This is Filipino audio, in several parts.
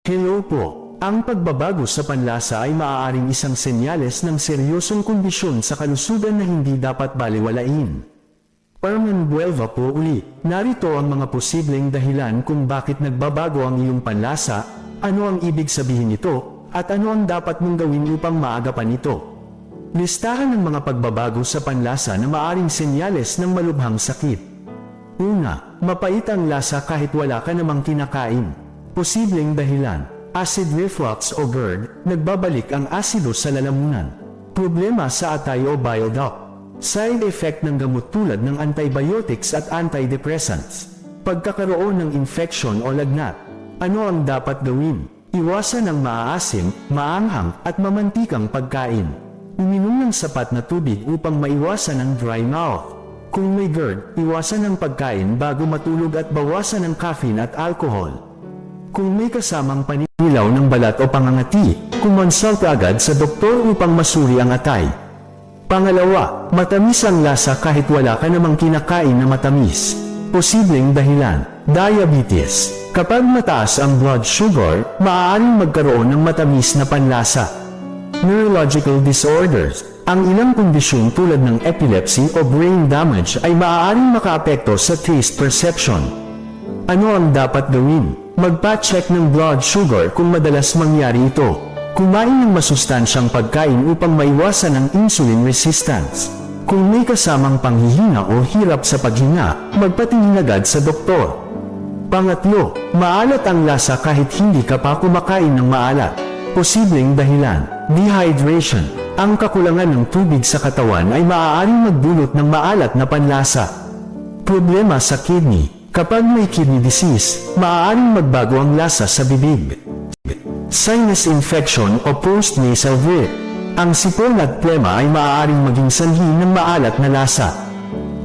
Hello po. Ang pagbabago sa panlasa ay maaaring isang senyales ng seryosong kondisyon sa kalusugan na hindi dapat balewalain. Buelva po uli. Narito ang mga posibleng dahilan kung bakit nagbabago ang iyong panlasa, ano ang ibig sabihin nito, at ano ang dapat mong gawin upang maagapan ito. Listahan ng mga pagbabago sa panlasa na maaaring senyales ng malubhang sakit. Una, mapait ang lasa kahit wala ka namang kinakain. Posibleng dahilan, acid reflux o GERD, nagbabalik ang asido sa lalamunan. Problema sa atay o bile duct. Side effect ng gamot tulad ng antibiotics at antidepressants. Pagkakaroon ng infection o lagnat. Ano ang dapat gawin? Iwasan ang maaasim, maanghang, at mamantikang pagkain. Uminom ng sapat na tubig upang maiwasan ang dry mouth. Kung may GERD, iwasan ang pagkain bago matulog at bawasan ang caffeine at alcohol. Kung may kasamang panilaw ng balat o pangangati, kumonsulta agad sa doktor upang masuri ang atay. Pangalawa, matamis ang lasa kahit wala ka namang kinakain na matamis. Posibleng dahilan, diabetes. Kapag mataas ang blood sugar, maaaring magkaroon ng matamis na panlasa. Neurological disorders. Ang ilang kondisyon tulad ng epilepsy o brain damage ay maaaring makaapekto sa taste perception. Ano ang dapat gawin? Magpa-check ng blood sugar kung madalas mangyari ito. Kumain ng masustansyang pagkain upang maiwasan ang insulin resistance. Kung may kasamang panghihina o hirap sa paghinga, magpatingin agad sa doktor. Pangatlo, maalat ang lasa kahit hindi ka pa kumakain ng maalat. Posibleng dahilan, dehydration. Ang kakulangan ng tubig sa katawan ay maaaring magdulot ng maalat na panlasa. Problema sa kidney. Kapag may kidney disease, maaaring magbago ang lasa sa bibig. Sinus infection o post-nasal drip. Ang sipon at plema ay maaaring maging sanhi ng maalat na lasa.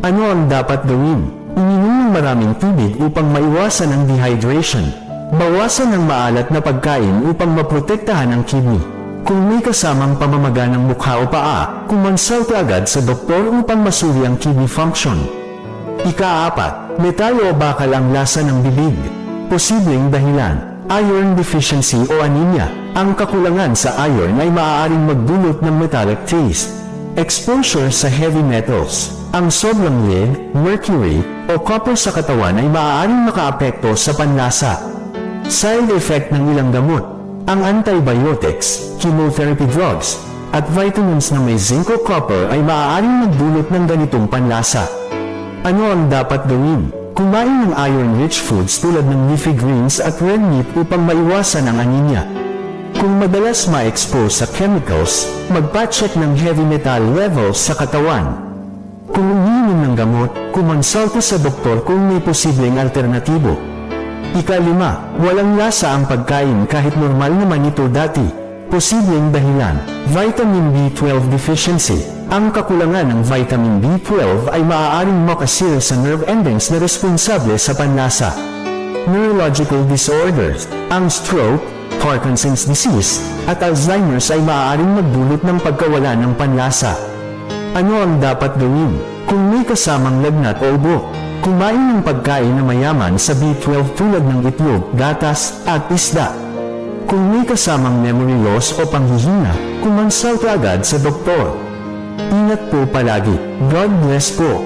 Ano ang dapat gawin? Uminom ng maraming tubig upang maiwasan ang dehydration. Bawasan ang maalat na pagkain upang maprotektahan ang kidney. Kung may kasamang pamamaga ng mukha o paa, kumonsulta agad sa doktor upang masuri ang kidney function. Ika-4, metal o bakal ang lasa ng bibig. Posibleng dahilan, iron deficiency o anemia. Ang kakulangan sa iron ay maaaring magdulot ng metallic taste. Exposure sa heavy metals. Ang sobrang lead, mercury, o copper sa katawan ay maaaring makaapekto sa panlasa. Side effect ng ilang gamot. Ang antibiotics, chemotherapy drugs, at vitamins na may zinc o copper ay maaaring magdulot ng ganitong panlasa. Ano ang dapat gawin? Kumain ng iron-rich foods tulad ng leafy greens at red meat upang maiwasan ang anemia. Kung madalas ma-expose sa chemicals, magpa-check ng heavy metal levels sa katawan. Kung umiinom ng gamot, kumonsulta sa doktor kung may posibleng alternatibo. Ika-5, walang lasa ang pagkain kahit normal naman ito dati. Posibleng dahilan, vitamin B12 deficiency. Ang kakulangan ng vitamin B12 ay maaaring makasira sa nerve endings na responsable sa panlasa. Neurological disorders. Ang stroke, Parkinson's disease, at Alzheimer's ay maaaring magdulot ng pagkawala ng panlasa. Ano ang dapat gawin? Kung may kasamang lagnat o ubo, kumain ng pagkain na mayaman sa B12 tulad ng itlog, gatas, at isda. Kung may kasamang memory loss o panghihina, kumonsulta agad sa doktor. Ingat po palagi. God bless po.